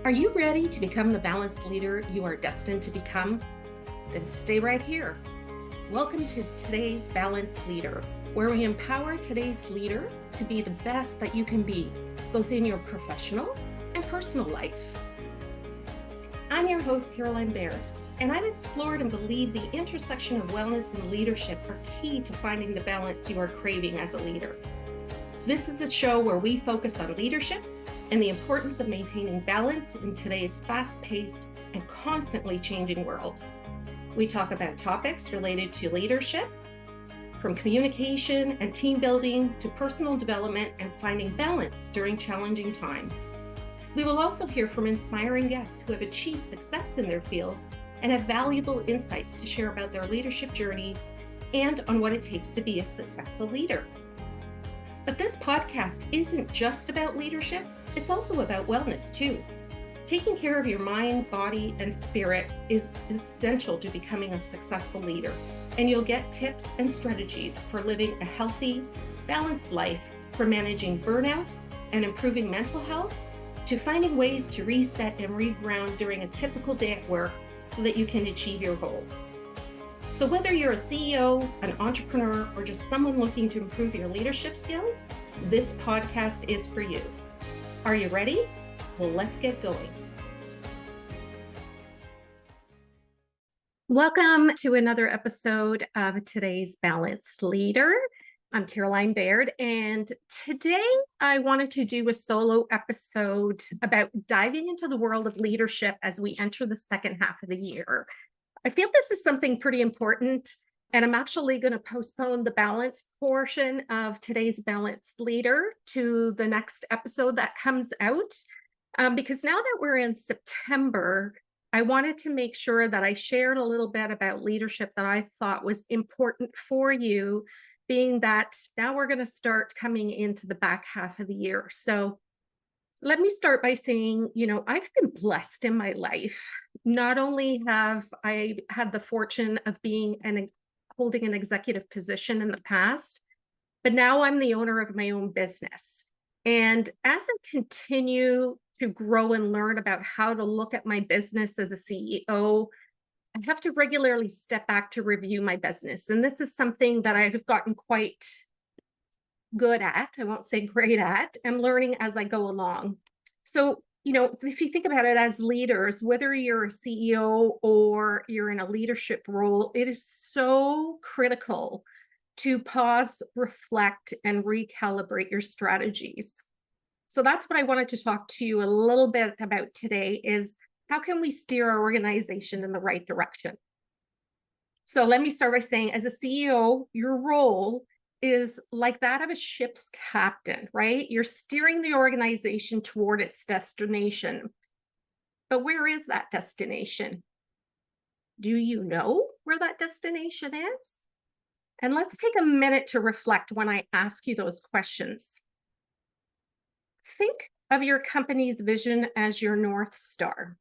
Are you ready to become the balanced leader you are destined to become? Then stay right here. Welcome to today's Balanced Leader, where we empower today's leader to be the best that you can be, both in your professional and personal life. I'm your host, Caroline Baird, and I've explored and believe the intersection of wellness and leadership are key to finding the balance you are craving as a leader. This is the show where we focus on leadership and the importance of maintaining balance in today's fast-paced and constantly changing world. We talk about topics related to leadership, from communication and team building to personal development and finding balance during challenging times. We will also hear from inspiring guests who have achieved success in their fields and have valuable insights to share about their leadership journeys and on what it takes to be a successful leader. But this podcast isn't just about leadership, it's also about wellness too. Taking care of your mind, body, and spirit is essential to becoming a successful leader, and you'll get tips and strategies for living a healthy, balanced life, from managing burnout and improving mental health, to finding ways to reset and reground during a typical day at work so that you can achieve your goals. So whether you're a CEO, an entrepreneur, or just someone looking to improve your leadership skills, this podcast is for you. Are you ready? Well, let's get going. Welcome to another episode of today's Balanced Leader. I'm Caroline Baird, and today I wanted to do a solo episode about diving into the world of leadership as we enter the second half of the year. I feel this is something pretty important, and I'm actually going to postpone the balance portion of today's Balanced Leader to the next episode that comes out, because now that we're in September, I wanted to make sure that I shared a little bit about leadership that I thought was important for you, being that now we're going to start coming into the back half of the year. So let me start by saying, I've been blessed in my life. Not only have I had the fortune of holding an executive position in the past, but now I'm the owner of my own business. And as I continue to grow and learn about how to look at my business as a CEO, I have to regularly step back to review my business. And this is something that I've gotten quite good at, I won't say great at, and learning as I go along. So, if you think about it as leaders, whether you're a CEO or you're in a leadership role, it is so critical to pause, reflect, and recalibrate your strategies. So that's what I wanted to talk to you a little bit about today is how can we steer our organization in the right direction? So let me start by saying, as a CEO, your role is like that of a ship's captain, right? You're steering the organization toward its destination. But where is that destination? Do you know where that destination is? And let's take a minute to reflect when I ask you those questions. Think of your company's vision as your North Star.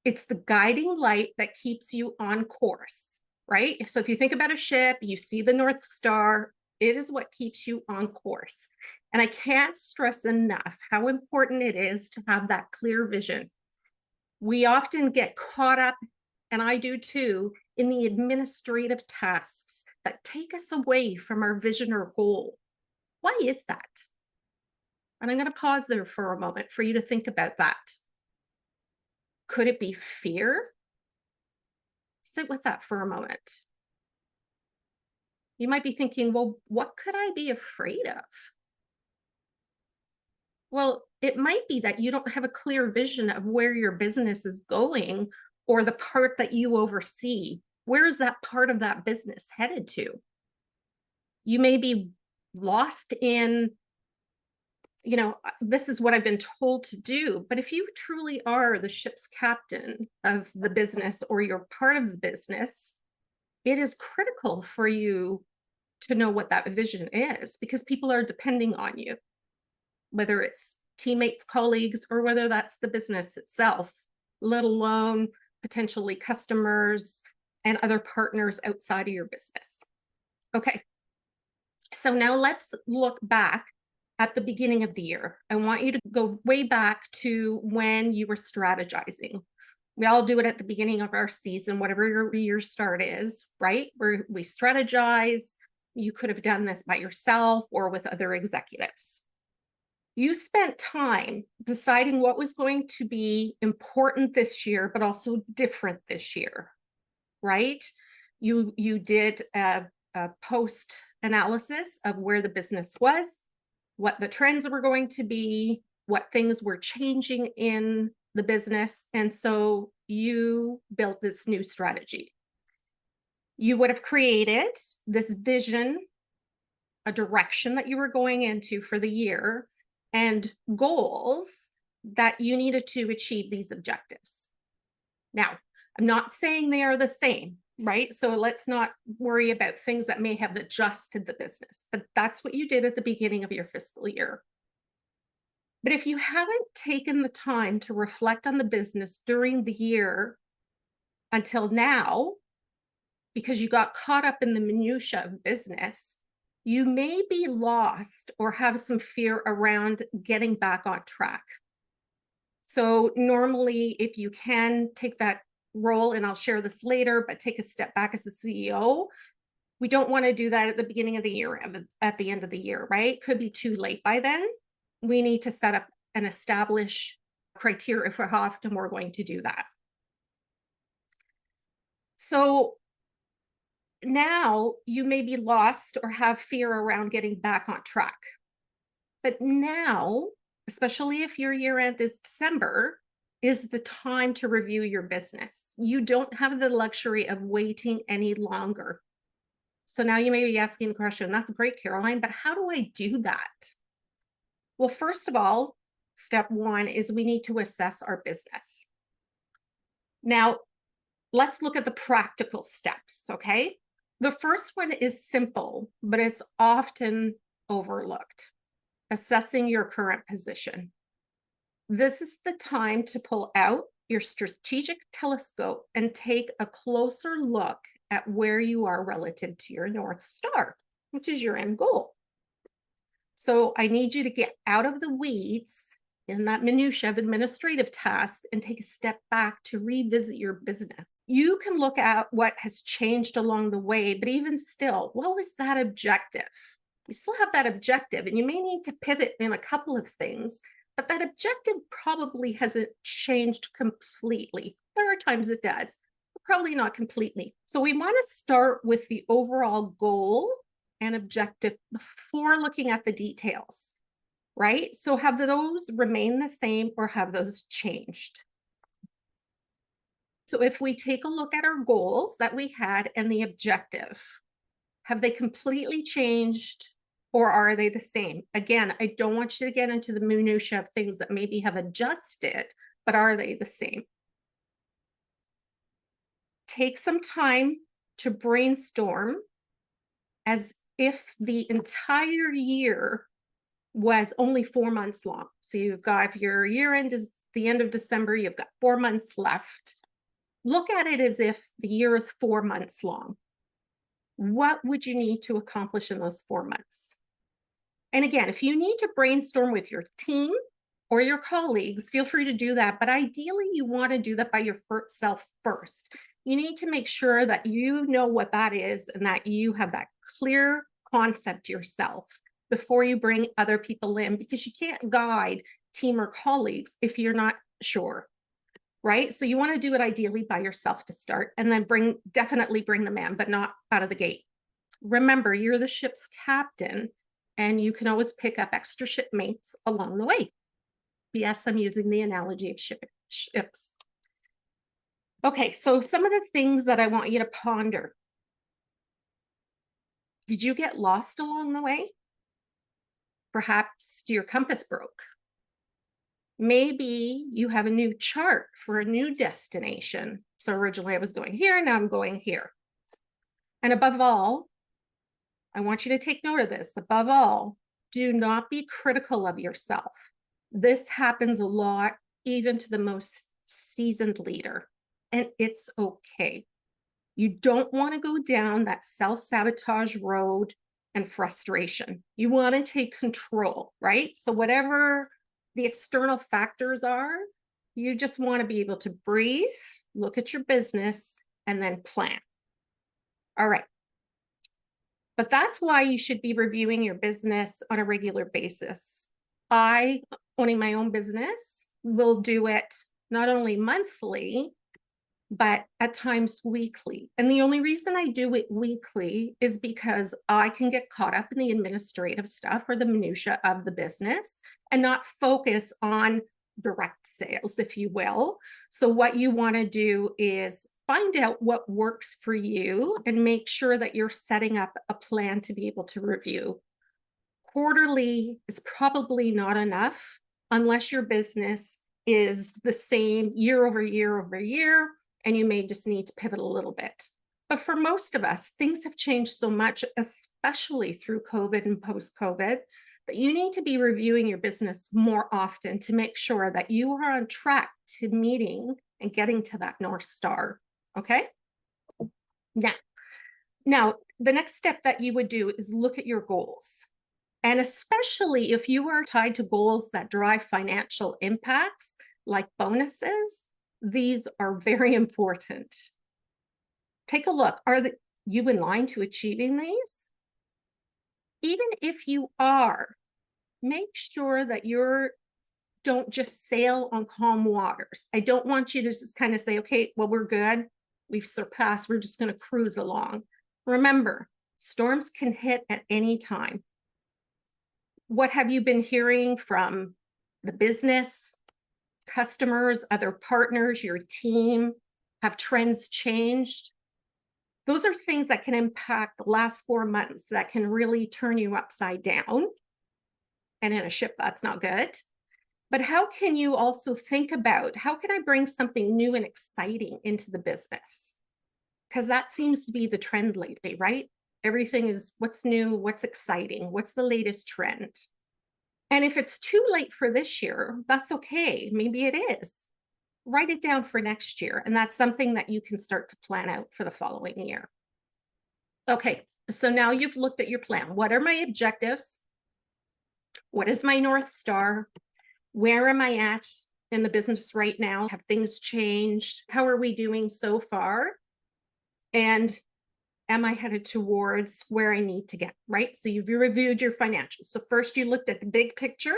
It's the guiding light that keeps you on course, right? So if you think about a ship, you see the North Star, it is what keeps you on course. And I can't stress enough how important it is to have that clear vision. We often get caught up, and I do too, in the administrative tasks that take us away from our vision or goal. Why is that? And I'm going to pause there for a moment for you to think about that. Could it be fear? Sit with that for a moment. You might be thinking, well, what could I be afraid of? Well, it might be that you don't have a clear vision of where your business is going or the part that you oversee. Where is that part of that business headed to? You may be lost in, this is what I've been told to do. But if you truly are the ship's captain of the business or you're part of the business, it is critical for you to know what that vision is because people are depending on you, whether it's teammates, colleagues, or whether that's the business itself, let alone potentially customers and other partners outside of your business. Okay, so now let's look back at the beginning of the year. I want you to go way back to when you were strategizing. We all do it at the beginning of our season, whatever your year start is, right? Where we strategize. You could have done this by yourself or with other executives. You spent time deciding what was going to be important this year, but also different this year, right? You did a post analysis of where the business was, what the trends were going to be, what things were changing in the business. And so you built this new strategy. You would have created this vision, a direction that you were going into for the year, and goals that you needed to achieve these objectives. Now, I'm not saying they are the same, right? So let's not worry about things that may have adjusted the business, but that's what you did at the beginning of your fiscal year. But if you haven't taken the time to reflect on the business during the year until now, because you got caught up in the minutia of business, you may be lost or have some fear around getting back on track. So normally, if you can take that role, and I'll share this later, but take a step back as a CEO, we don't want to do that at the beginning of the year, at the end of the year, right? Could be too late by then. We need to set up and establish criteria for how often we're going to do that. So now you may be lost or have fear around getting back on track. But now, especially if your year end is December, is the time to review your business. You don't have the luxury of waiting any longer. So now you may be asking the question, that's great, Caroline, but how do I do that? Well, first of all, step one is we need to assess our business. Now, let's look at the practical steps, okay? The first one is simple, but it's often overlooked. Assessing your current position. This is the time to pull out your strategic telescope and take a closer look at where you are relative to your North Star, which is your end goal. So I need you to get out of the weeds in that minutia of administrative tasks and take a step back to revisit your business. You can look at what has changed along the way, but even still, what was that objective? You still have that objective, and you may need to pivot in a couple of things, but that objective probably hasn't changed completely. There are times it does, but probably not completely. So we want to start with the overall goal and objective before looking at the details, right? So have those remain the same or have those changed? So if we take a look at our goals that we had and the objective, have they completely changed or are they the same? Again, I don't want you to get into the minutia of things that maybe have adjusted, but are they the same? Take some time to brainstorm as if the entire year was only 4 months long. So you've got, if your year end is the end of December, you've got 4 months left. Look at it as if the year is 4 months long. What would you need to accomplish in those 4 months? And again, if you need to brainstorm with your team or your colleagues, feel free to do that. But ideally, you want to do that by yourself first. You need to make sure that you know what that is and that you have that clear concept yourself before you bring other people in, because you can't guide team or colleagues if you're not sure, right? So you want to do it ideally by yourself to start, and then definitely bring them in, but not out of the gate. Remember, you're the ship's captain, and you can always pick up extra shipmates along the way. Yes, I'm using the analogy of ships. Okay, so some of the things that I want you to ponder. Did you get lost along the way? Perhaps your compass broke. Maybe you have a new chart for a new destination. So originally I was going here, now I'm going here. And above all, I want you to take note of this. Above all, do not be critical of yourself. This happens a lot, even to the most seasoned leader, and it's okay. You don't want to go down that self-sabotage road and frustration. You want to take control, right? So whatever the external factors are, you just want to be able to breathe, look at your business, and then plan. All right. But that's why you should be reviewing your business on a regular basis. I, owning my own business, will do it not only monthly, but at times weekly. And the only reason I do it weekly is because I can get caught up in the administrative stuff or the minutia of the business and not focus on direct sales, if you will. So what you want to do is find out what works for you and make sure that you're setting up a plan to be able to review. Quarterly is probably not enough unless your business is the same year over year over year, and you may just need to pivot a little bit. But for most of us, things have changed so much, especially through COVID and post-COVID, that you need to be reviewing your business more often to make sure that you are on track to meeting and getting to that North Star. Okay? Now, the next step that you would do is look at your goals. And especially if you are tied to goals that drive financial impacts, like bonuses, these are very important. Take a look. Are you in line to achieving these? Even if you are, make sure that you don't just sail on calm waters. I don't want you to just kind of say, okay, well, we're good. We've surpassed. We're just going to cruise along. Remember, storms can hit at any time. What have you been hearing from the business, customers, other partners, your team? Have trends changed? Those are things that can impact the last 4 months that can really turn you upside down. And in a ship, that's not good. But how can you also think about, how can I bring something new and exciting into the business? Because that seems to be the trend lately, right? Everything is what's new, what's exciting, what's the latest trend. And if it's too late for this year, that's okay. Maybe it is. Write it down for next year. And that's something that you can start to plan out for the following year. Okay, so now you've looked at your plan. What are my objectives? What is my North Star? Where am I at in the business right now? Have things changed? How are we doing so far? And am I headed towards where I need to get, right? So you've reviewed your financials. So first you looked at the big picture,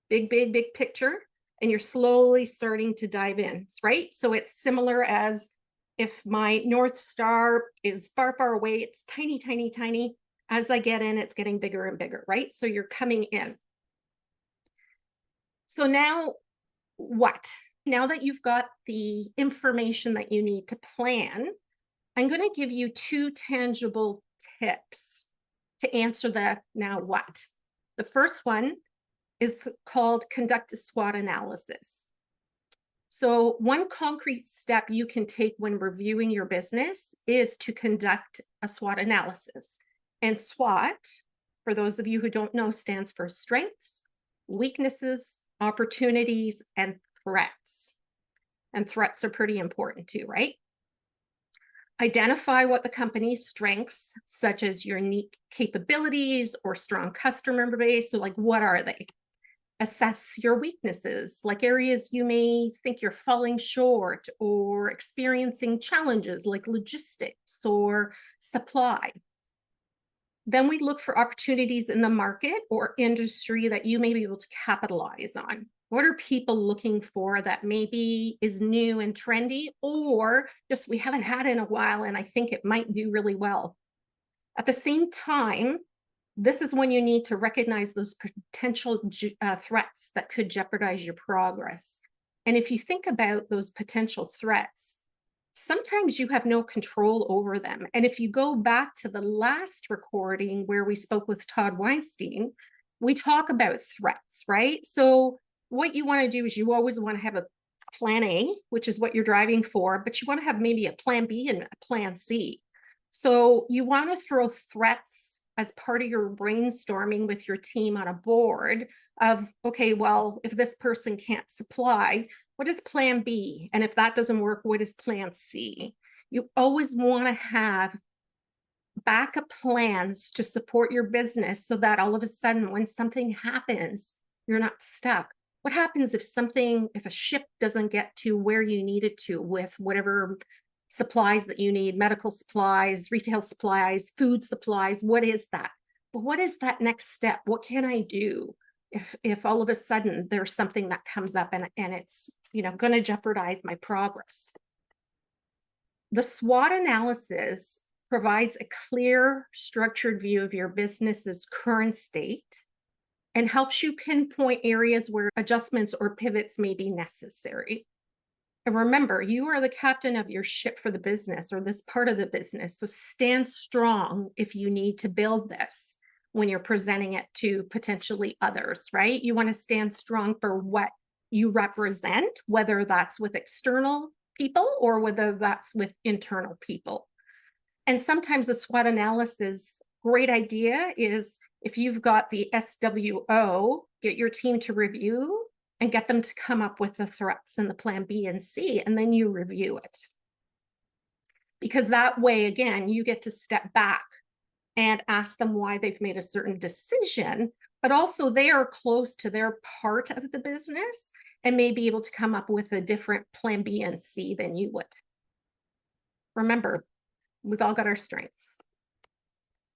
big picture, and you're slowly starting to dive in, right? So it's similar as if my North Star is far away, it's tiny. As I get in, it's getting bigger and bigger, right? So you're coming in. So now what? Now that you've got the information that you need to plan, I'm going to give you 2 tangible tips to answer the now what. The first one is called conduct a SWOT analysis. So one concrete step you can take when reviewing your business is to conduct a SWOT analysis. And SWOT, for those of you who don't know, stands for strengths, weaknesses, opportunities, and threats. And threats are pretty important too, right? Identify what the company's strengths, such as your unique capabilities or strong customer base, so like what are they? Assess your weaknesses, like areas you may think you're falling short or experiencing challenges like logistics or supply. Then we look for opportunities in the market or industry that you may be able to capitalize on. What are people looking for that maybe is new and trendy, or just we haven't had in a while and I think it might do really well? At the same time, this is when you need to recognize those potential threats that could jeopardize your progress. And if you think about those potential threats, sometimes you have no control over them. And if you go back to the last recording where we spoke with Todd Weinstein, we talk about threats, right? So what you want to do is you always want to have a plan A, which is what you're driving for, but you want to have maybe a plan B and a plan C. So you want to throw threats as part of your brainstorming with your team on a board of, okay, well, if this person can't supply, what is plan B? And if that doesn't work, what is plan C? You always want to have backup plans to support your business so that all of a sudden, when something happens, you're not stuck. What happens if a ship doesn't get to where you need it to with whatever supplies that you need, medical supplies, retail supplies, food supplies? What is that? But what is that next step? What can I do if all of a sudden there's something that comes up and it's, going to jeopardize my progress? The SWOT analysis provides a clear, structured view of your business's current state and helps you pinpoint areas where adjustments or pivots may be necessary. And remember, you are the captain of your ship for the business or this part of the business. So stand strong if you need to build this when you're presenting it to potentially others, right? You want to stand strong for what you represent, whether that's with external people or whether that's with internal people. And sometimes the SWOT analysis, great idea is if you've got the SWO, get your team to review and get them to come up with the threats and the plan B and C, and then you review it. Because that way, again, you get to step back and ask them why they've made a certain decision, but also they are close to their part of the business and may be able to come up with a different plan B and C than you would. Remember, we've all got our strengths.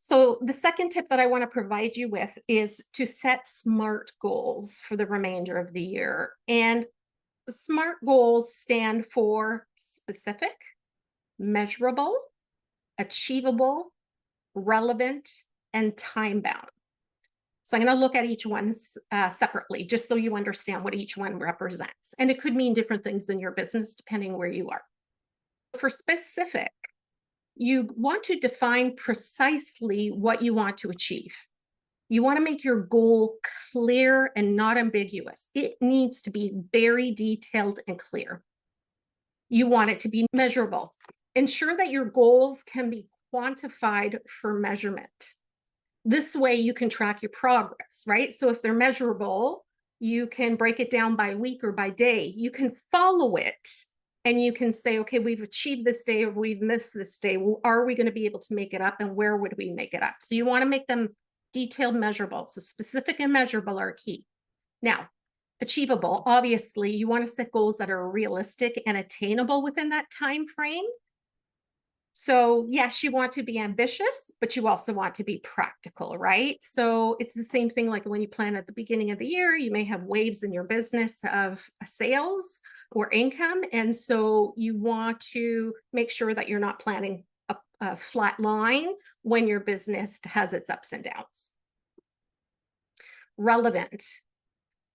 So the second tip that I want to provide you with is to set SMART goals for the remainder of the year. And SMART goals stand for specific, measurable, achievable, relevant, and time-bound. So I'm going to look at each one separately, just so you understand what each one represents. And it could mean different things in your business, depending where you are. For specific, you want to define precisely what you want to achieve. You want to make your goal clear and not ambiguous. It needs to be very detailed and clear. You want it to be measurable. Ensure that your goals can be quantified for measurement. This way you can track your progress, right? So if they're measurable, you can break it down by week or by day. You can follow it and you can say, okay, we've achieved this day or we've missed this day. Well, are we going to be able to make it up and where would we make it up? So you want to make them detailed, measurable. So specific and measurable are key. Now, achievable, obviously, you want to set goals that are realistic and attainable within that time frame. So yes, you want to be ambitious, but you also want to be practical, right? So it's the same thing like when you plan at the beginning of the year, you may have waves in your business of sales or income. And so you want to make sure that you're not planning a flat line when your business has its ups and downs. Relevant.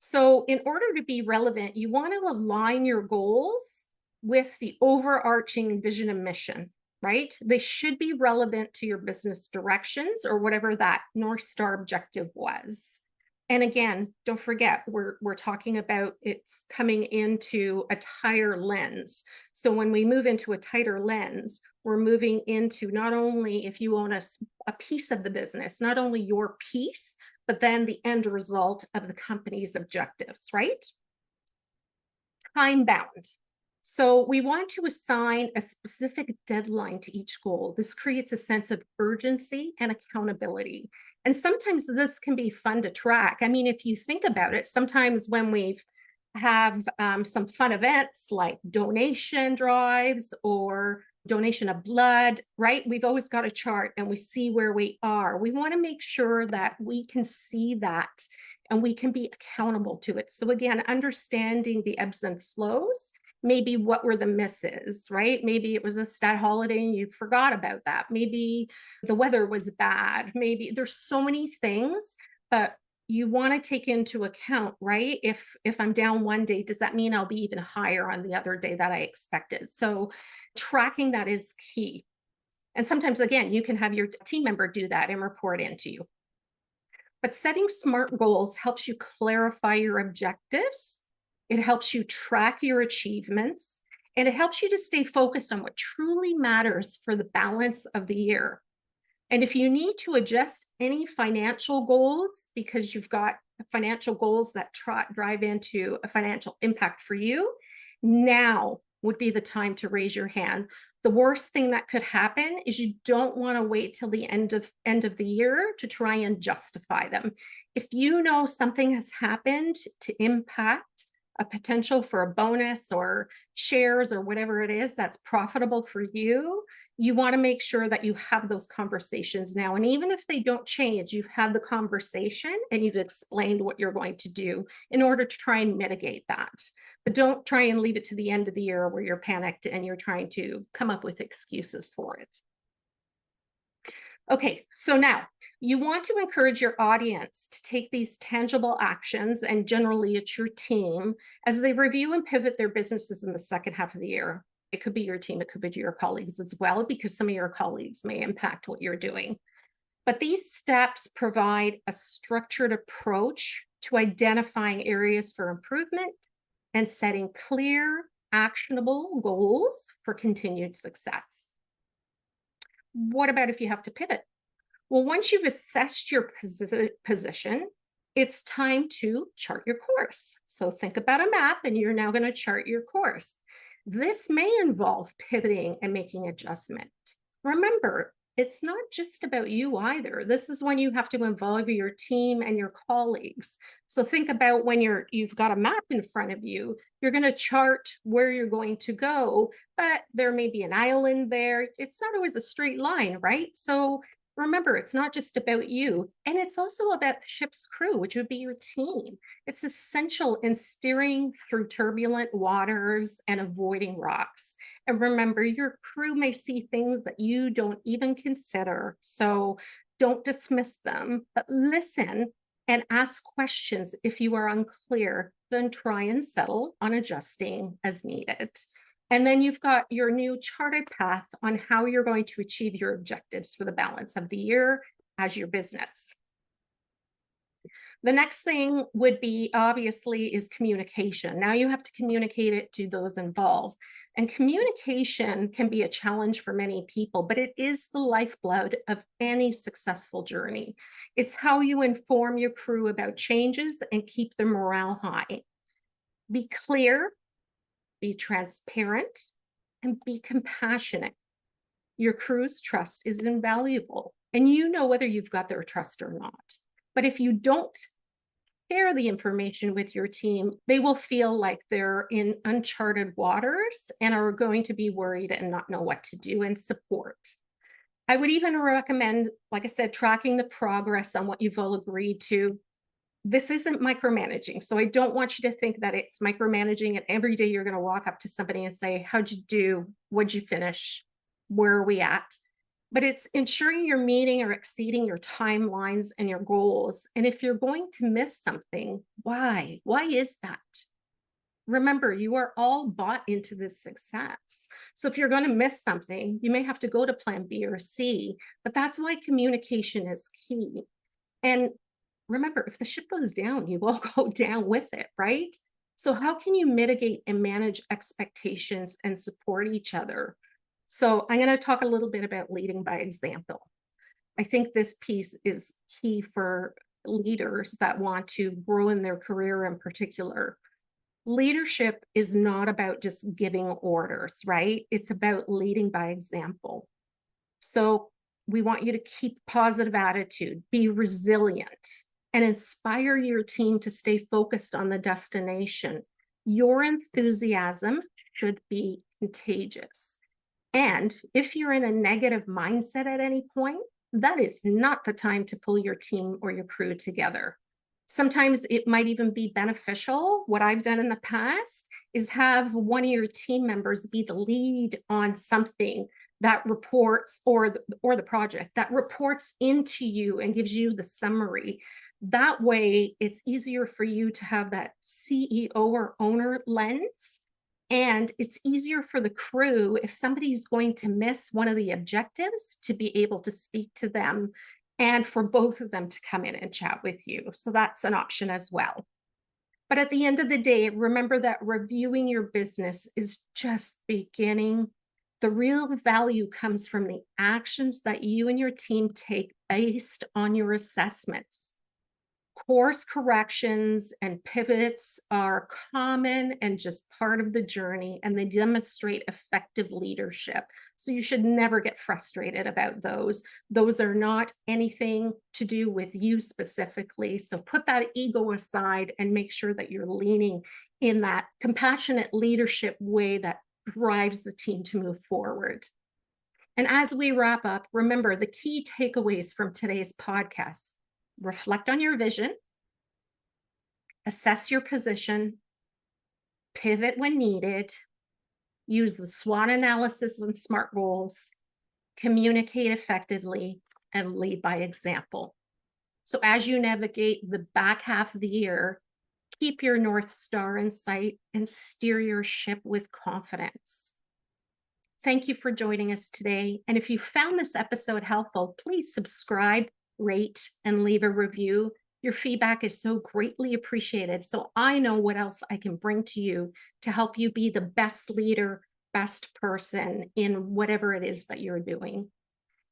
So in order to be relevant, you want to align your goals with the overarching vision and mission. Right? They should be relevant to your business directions or whatever that North Star objective was. And again, don't forget, we're talking about it's coming into a tighter lens. So when we move into a tighter lens, we're moving into not only if you own a piece of the business, not only your piece, but then the end result of the company's objectives, right? Time bound. So we want to assign a specific deadline to each goal. This creates a sense of urgency and accountability. And sometimes this can be fun to track. I mean, if you think about it, sometimes when we have some fun events like donation drives or donation of blood, right? We've always got a chart and we see where we are. We want to make sure that we can see that and we can be accountable to it. So again, understanding the ebbs and flows. Maybe what were the misses, right? Maybe it was a stat holiday and you forgot about that. Maybe the weather was bad. Maybe there's so many things, but you want to take into account, right? If I'm down one day, does that mean I'll be even higher on the other day that I expected? So tracking that is key. And sometimes, again, you can have your team member do that and report into you. But setting SMART goals helps you clarify your objectives. It helps you track your achievements, and it helps you to stay focused on what truly matters for the balance of the year. And if you need to adjust any financial goals because you've got financial goals that drive into a financial impact for you, now would be the time to raise your hand. The worst thing that could happen is you don't want to wait till the end of the year to try and justify them. If you know something has happened to impact a potential for a bonus or shares or whatever it is that's profitable for you, you want to make sure that you have those conversations now. And even if they don't change, you've had the conversation and you've explained what you're going to do in order to try and mitigate that. But don't try and leave it to the end of the year where you're panicked and you're trying to come up with excuses for it. Okay, so now you want to encourage your audience to take these tangible actions, and generally it's your team, as they review and pivot their businesses in the second half of the year. It could be your team, it could be your colleagues as well, because some of your colleagues may impact what you're doing. But these steps provide a structured approach to identifying areas for improvement and setting clear, actionable goals for continued success. What about if you have to pivot? Well, once you've assessed your position, it's time to chart your course. So think about a map and you're now going to chart your course. This may involve pivoting and making adjustment. Remember, it's not just about you either. This is when you have to involve your team and your colleagues. So think about when you've got a map in front of you, you're going to chart where you're going to go, but there may be an island there. It's not always a straight line, right? So remember, it's not just about you, and it's also about the ship's crew, which would be your team. It's essential in steering through turbulent waters and avoiding rocks. And remember, your crew may see things that you don't even consider. So don't dismiss them, but listen and ask questions if you are unclear, then try and settle on adjusting as needed. And then you've got your new charted path on how you're going to achieve your objectives for the balance of the year as your business. The next thing would be, obviously, is communication. Now you have to communicate it to those involved. And communication can be a challenge for many people, but it is the lifeblood of any successful journey. It's how you inform your crew about changes and keep their morale high. Be clear, be transparent, and be compassionate. Your crew's trust is invaluable, and you know whether you've got their trust or not. But if you don't share the information with your team, they will feel like they're in uncharted waters and are going to be worried and not know what to do and support. I would even recommend, like I said, tracking the progress on what you've all agreed to. This isn't micromanaging. So I don't want you to think that it's micromanaging and every day you're going to walk up to somebody and say, how'd you do? What'd you finish? Where are we at? But it's ensuring you're meeting or exceeding your timelines and your goals. And if you're going to miss something, why? Why is that? Remember, you are all bought into this success. So if you're going to miss something, you may have to go to plan B or C, but that's why communication is key. And remember, if the ship goes down, you will go down with it, right? So how can you mitigate and manage expectations and support each other? So I'm going to talk a little bit about leading by example. I think this piece is key for leaders that want to grow in their career in particular. Leadership is not about just giving orders, right? It's about leading by example. So we want you to keep positive attitude, be resilient, and inspire your team to stay focused on the destination. Your enthusiasm should be contagious. And if you're in a negative mindset at any point, that is not the time to pull your team or your crew together. Sometimes it might even be beneficial. What I've done in the past is have one of your team members be the lead on something that reports, or the project that reports into you and gives you the summary. That way, it's easier for you to have that CEO or owner lens. And it's easier for the crew, if somebody's going to miss one of the objectives, to be able to speak to them and for both of them to come in and chat with you. So that's an option as well. But at the end of the day, remember that reviewing your business is just beginning. The real value comes from the actions that you and your team take based on your assessments. Course corrections and pivots are common and just part of the journey, and they demonstrate effective leadership. So you should never get frustrated about those. Those are not anything to do with you specifically. So put that ego aside and make sure that you're leaning in that compassionate leadership way that drives the team to move forward. And as we wrap up, remember the key takeaways from today's podcast. Reflect on your vision, assess your position, pivot when needed, use the SWOT analysis and SMART goals, communicate effectively, and lead by example. So as you navigate the back half of the year, keep your North Star in sight and steer your ship with confidence. Thank you for joining us today. And if you found this episode helpful, please subscribe, rate, and leave a review. Your feedback is so greatly appreciated. So I know what else I can bring to you to help you be the best leader, best person in whatever it is that you're doing.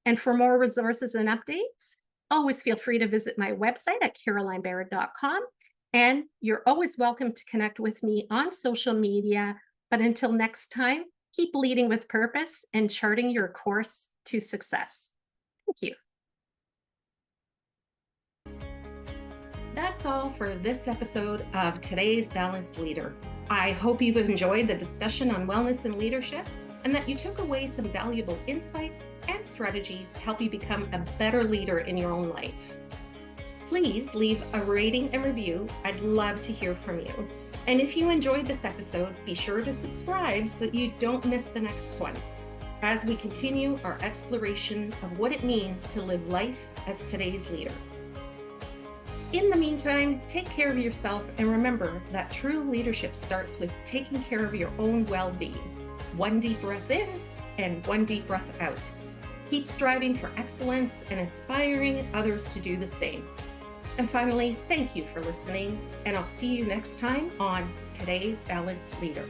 And for more resources and updates, always feel free to visit my website at carolinebaird.com. And you're always welcome to connect with me on social media. But until next time, keep leading with purpose and charting your course to success. Thank you. That's all for this episode of today's Balanced Leader. I hope you've enjoyed the discussion on wellness and leadership, and that you took away some valuable insights and strategies to help you become a better leader in your own life. Please leave a rating and review. I'd love to hear from you. And if you enjoyed this episode, be sure to subscribe so that you don't miss the next one, as we continue our exploration of what it means to live life as today's leader. In the meantime, take care of yourself and remember that true leadership starts with taking care of your own well-being. One deep breath in and one deep breath out. Keep striving for excellence and inspiring others to do the same. And finally, thank you for listening, and I'll see you next time on Today's Balanced Leader.